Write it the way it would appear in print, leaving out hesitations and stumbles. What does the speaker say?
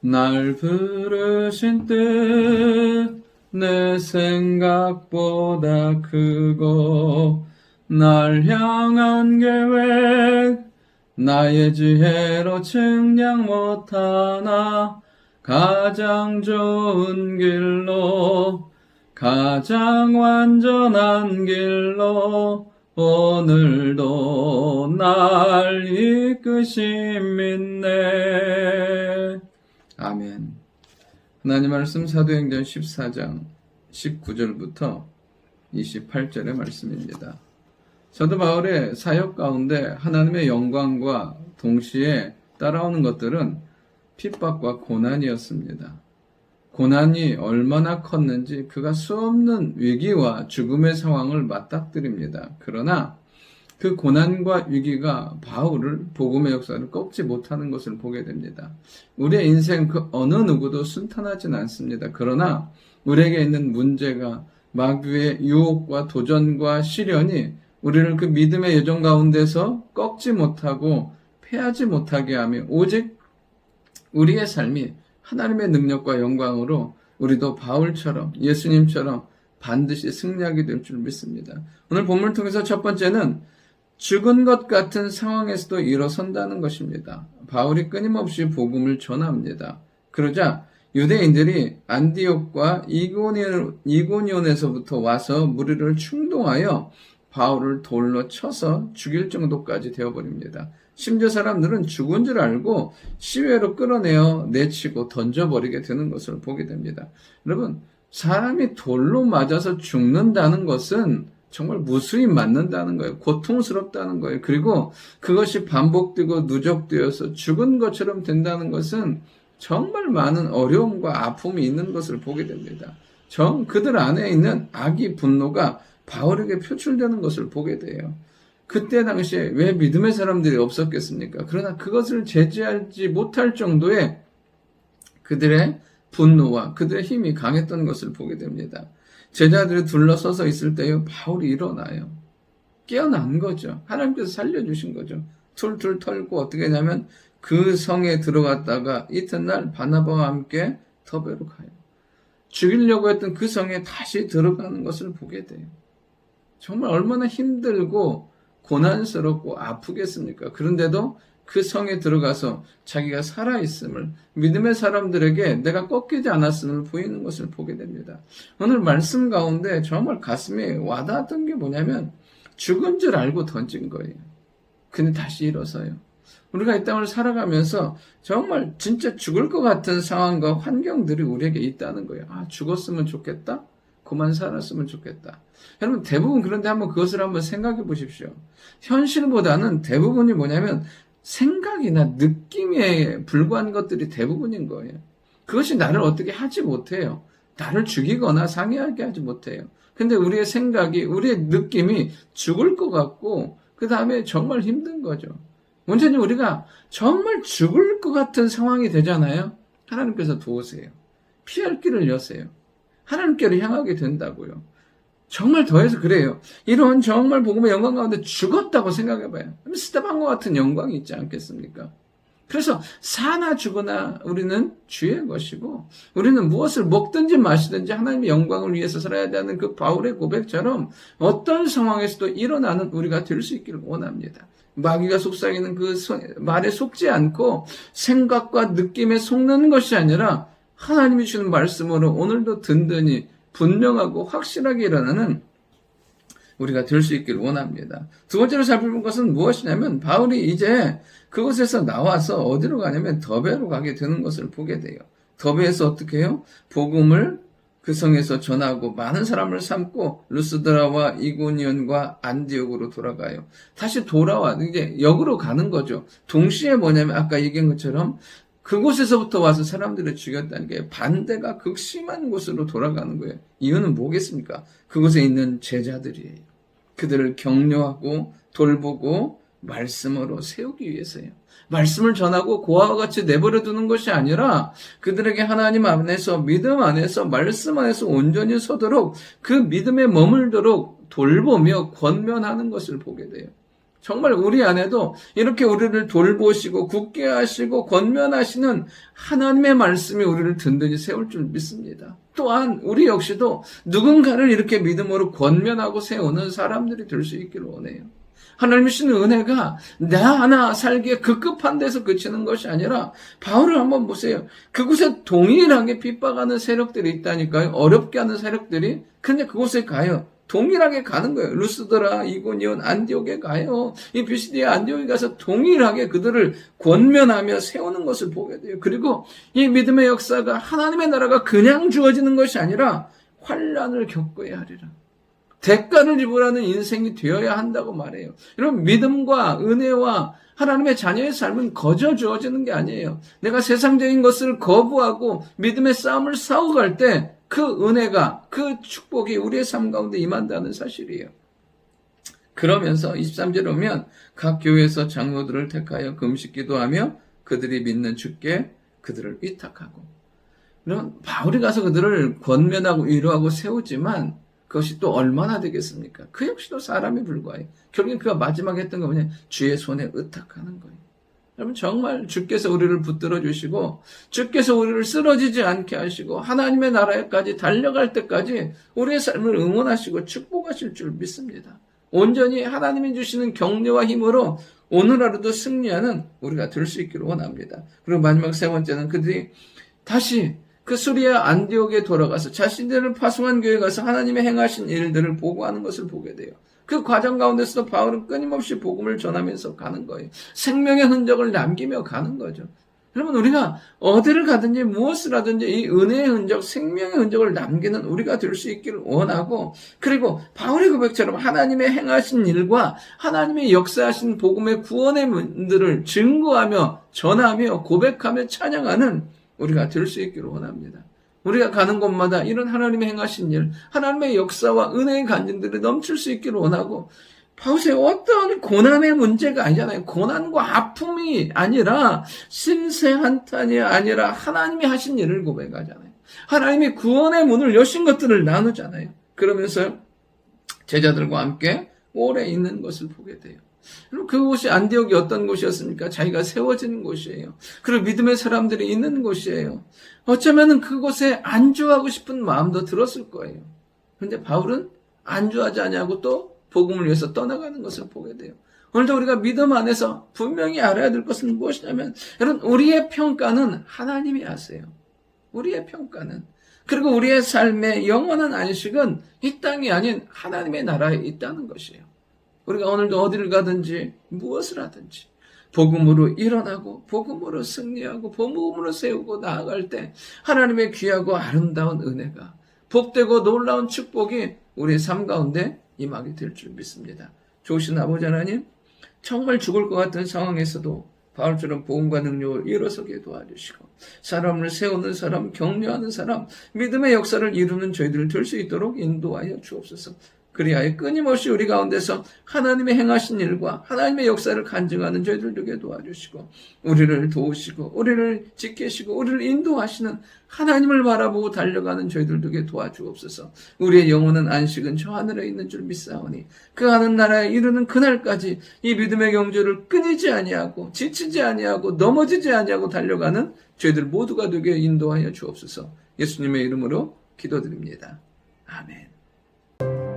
날 부르신 뜻 내 생각보다 크고 날 향한 계획 나의 지혜로 측량 못하나 가장 좋은 길로 가장 완전한 길로 오늘도 날 이끄심 믿네. 아멘. 하나님 말씀 사도행전 14장 19절부터 28절의 말씀입니다. 사도 바울의 사역 가운데 하나님의 영광과 동시에 따라오는 것들은 핍박과 고난이었습니다. 고난이 얼마나 컸는지 그가 수없는 위기와 죽음의 상황을 맞닥뜨립니다. 그러나 그 고난과 위기가 바울을 복음의 역사를 꺾지 못하는 것을 보게 됩니다. 우리의 인생 그 어느 누구도 순탄하진 않습니다. 그러나 우리에게 있는 문제가 마귀의 유혹과 도전과 시련이 우리를 그 믿음의 여정 가운데서 꺾지 못하고 패하지 못하게 하며 오직 우리의 삶이 하나님의 능력과 영광으로 우리도 바울처럼 예수님처럼 반드시 승리하게 될 줄 믿습니다. 오늘 본문을 통해서 첫 번째는 죽은 것 같은 상황에서도 일어선다는 것입니다. 바울이 끊임없이 복음을 전합니다. 그러자 유대인들이 안디옥과 이고니온에서부터 와서 무리를 충동하여 바울을 돌로 쳐서 죽일 정도까지 되어버립니다. 심지어 사람들은 죽은 줄 알고 시외로 끌어내어 내치고 던져버리게 되는 것을 보게 됩니다. 여러분, 사람이 돌로 맞아서 죽는다는 것은 정말 무수히 맞는다는 거예요. 고통스럽다는 거예요. 그리고 그것이 반복되고 누적되어서 죽은 것처럼 된다는 것은 정말 많은 어려움과 아픔이 있는 것을 보게 됩니다. 그들 안에 있는 악의 분노가 바울에게 표출되는 것을 보게 돼요. 그때 당시에 왜 믿음의 사람들이 없었겠습니까? 그러나 그것을 제지하지 못할 정도의 그들의 분노와 그들의 힘이 강했던 것을 보게 됩니다. 제자들이 둘러서서 있을 때에 바울이 일어나요. 깨어난 거죠. 하나님께서 살려주신 거죠. 툴툴 털고 어떻게 하냐면 그 성에 들어갔다가 이튿날 바나바와 함께 더베로 가요. 죽이려고 했던 그 성에 다시 들어가는 것을 보게 돼요. 정말 얼마나 힘들고 고난스럽고 아프겠습니까? 그런데도 그 성에 들어가서 자기가 살아있음을, 믿음의 사람들에게 내가 꺾이지 않았음을 보이는 것을 보게 됩니다. 오늘 말씀 가운데 정말 가슴에 와닿았던 게 뭐냐면 죽은 줄 알고 던진 거예요. 근데 다시 일어서요. 우리가 이 땅을 살아가면서 정말 진짜 죽을 것 같은 상황과 환경들이 우리에게 있다는 거예요. 죽었으면 좋겠다? 그만 살았으면 좋겠다. 여러분, 대부분 그런데 그것을 한번 생각해 보십시오. 현실보다는 대부분이 뭐냐면 생각이나 느낌에 불과한 것들이 대부분인 거예요. 그것이 나를 어떻게 하지 못해요. 나를 죽이거나 상해하게 하지 못해요. 근데 우리의 생각이, 우리의 느낌이 죽을 것 같고 그 다음에 정말 힘든 거죠. 문제는 우리가 정말 죽을 것 같은 상황이 되잖아요. 하나님께서 도우세요. 피할 길을 여세요. 하나님께로 향하게 된다고요. 정말 더해서 그래요. 이런 정말 복음의 영광 가운데 죽었다고 생각해봐요. 스테반과 같은 영광이 있지 않겠습니까? 그래서 사나 죽으나 우리는 주의 것이고 우리는 무엇을 먹든지 마시든지 하나님의 영광을 위해서 살아야 되는 그 바울의 고백처럼 어떤 상황에서도 일어나는 우리가 될 수 있기를 원합니다. 마귀가 속삭이는 그 말에 속지 않고 생각과 느낌에 속는 것이 아니라 하나님이 주는 말씀으로 오늘도 든든히 분명하고 확실하게 일어나는 우리가 될 수 있기를 원합니다. 두 번째로 살펴볼 것은 무엇이냐면 바울이 이제 그곳에서 나와서 어디로 가냐면 더베로 가게 되는 것을 보게 돼요. 더베에서 어떻게 해요? 복음을 그 성에서 전하고 많은 사람을 삼고 루스드라와 이고니온과 안디옥으로 돌아가요. 다시 돌아와 이제 역으로 가는 거죠. 동시에 뭐냐면 아까 얘기한 것처럼 그곳에서부터 와서 사람들을 죽였다는 게 반대가 극심한 곳으로 돌아가는 거예요. 이유는 뭐겠습니까? 그곳에 있는 제자들이에요. 그들을 격려하고 돌보고 말씀으로 세우기 위해서요. 말씀을 전하고 고아와 같이 내버려 두는 것이 아니라 그들에게 하나님 안에서 믿음 안에서 말씀 안에서 온전히 서도록 그 믿음에 머물도록 돌보며 권면하는 것을 보게 돼요. 정말 우리 안에도 이렇게 우리를 돌보시고 굳게 하시고 권면하시는 하나님의 말씀이 우리를 든든히 세울 줄 믿습니다. 또한 우리 역시도 누군가를 이렇게 믿음으로 권면하고 세우는 사람들이 될 수 있기를 원해요. 하나님의 주시는 은혜가 나 하나 살기에 급급한 데서 그치는 것이 아니라 바울을 한번 보세요. 그곳에 동일하게 핍박하는 세력들이 있다니까요. 어렵게 하는 세력들이. 근데 그곳에 가요. 동일하게 가는 거예요. 루스드라, 이고니온, 안디옥에 가요. 이 비시디아 안디옥에 가서 동일하게 그들을 권면하며 세우는 것을 보게 돼요. 그리고 이 믿음의 역사가 하나님의 나라가 그냥 주어지는 것이 아니라 환난을 겪어야 하리라. 대가를 지불하는 인생이 되어야 한다고 말해요. 여러분, 믿음과 은혜와 하나님의 자녀의 삶은 거저 주어지는 게 아니에요. 내가 세상적인 것을 거부하고 믿음의 싸움을 싸우고 갈 때 그 은혜가, 그 축복이 우리의 삶 가운데 임한다는 사실이에요. 그러면서 23절에 오면 각 교회에서 장로들을 택하여 금식 기도하며 그들이 믿는 주께 그들을 위탁하고. 그럼 바울이 가서 그들을 권면하고 위로하고 세우지만 그것이 또 얼마나 되겠습니까? 그 역시도 사람이 불과해요. 결국엔 그가 마지막에 했던 거 뭐냐? 주의 손에 의탁하는 거예요. 여러분, 정말 주께서 우리를 붙들어 주시고 주께서 우리를 쓰러지지 않게 하시고 하나님의 나라에까지 달려갈 때까지 우리의 삶을 응원하시고 축복하실 줄 믿습니다. 온전히 하나님이 주시는 격려와 힘으로 오늘 하루도 승리하는 우리가 될 수 있기를 원합니다. 그리고 마지막 세 번째는 그들이 다시 그 수리아 안디옥에 돌아가서 자신들을 파송한 교회에 가서 하나님의 행하신 일들을 보고하는 것을 보게 돼요. 그 과정 가운데서도 바울은 끊임없이 복음을 전하면서 가는 거예요. 생명의 흔적을 남기며 가는 거죠. 여러분, 우리가 어디를 가든지 무엇을 하든지 이 은혜의 흔적, 생명의 흔적을 남기는 우리가 될 수 있기를 원하고, 그리고 바울의 고백처럼 하나님의 행하신 일과 하나님의 역사하신 복음의 구원의 문들을 증거하며 전하며 고백하며 찬양하는 우리가 될 수 있기를 원합니다. 우리가 가는 곳마다 이런 하나님의 행하신 일, 하나님의 역사와 은혜의 간증들이 넘칠 수 있기를 원하고, 보세요. 어떤 고난의 문제가 아니잖아요. 고난과 아픔이 아니라 신세 한탄이 아니라 하나님이 하신 일을 고백하잖아요. 하나님이 구원의 문을 여신 것들을 나누잖아요. 그러면서 제자들과 함께 오래 있는 것을 보게 돼요. 그곳이 안디옥이 어떤 곳이었습니까? 자기가 세워지는 곳이에요. 그리고 믿음의 사람들이 있는 곳이에요. 어쩌면 그곳에 안주하고 싶은 마음도 들었을 거예요. 그런데 바울은 안주하지 않냐고 또 복음을 위해서 떠나가는 것을 보게 돼요. 오늘도 우리가 믿음 안에서 분명히 알아야 될 것은 무엇이냐면, 여러분, 우리의 평가는 하나님이 하세요. 우리의 평가는. 그리고 우리의 삶의 영원한 안식은 이 땅이 아닌 하나님의 나라에 있다는 것이에요. 우리가 오늘도 어디를 가든지 무엇을 하든지 복음으로 일어나고 복음으로 승리하고 복음으로 세우고 나아갈 때 하나님의 귀하고 아름다운 은혜가, 복되고 놀라운 축복이 우리의 삶 가운데 임하게 될 줄 믿습니다. 좋으신 아버지 하나님, 정말 죽을 것 같은 상황에서도 바울처럼 복음과 능력을 일어서게 도와주시고 사람을 세우는 사람, 격려하는 사람, 믿음의 역사를 이루는 저희들 될 수 있도록 인도하여 주옵소서. 그리하여 끊임없이 우리 가운데서 하나님의 행하신 일과 하나님의 역사를 간증하는 저희들 되게 도와주시고 우리를 도우시고 우리를 지키시고 우리를 인도하시는 하나님을 바라보고 달려가는 저희들 되게 도와주옵소서. 우리의 영혼은 안식은 저 하늘에 있는 줄 믿사오니 그 하늘 나라에 이르는 그날까지 이 믿음의 경주를 끊이지 아니하고 지치지 아니하고 넘어지지 아니하고 달려가는 저희들 모두가 되게 인도하여 주옵소서. 예수님의 이름으로 기도드립니다. 아멘.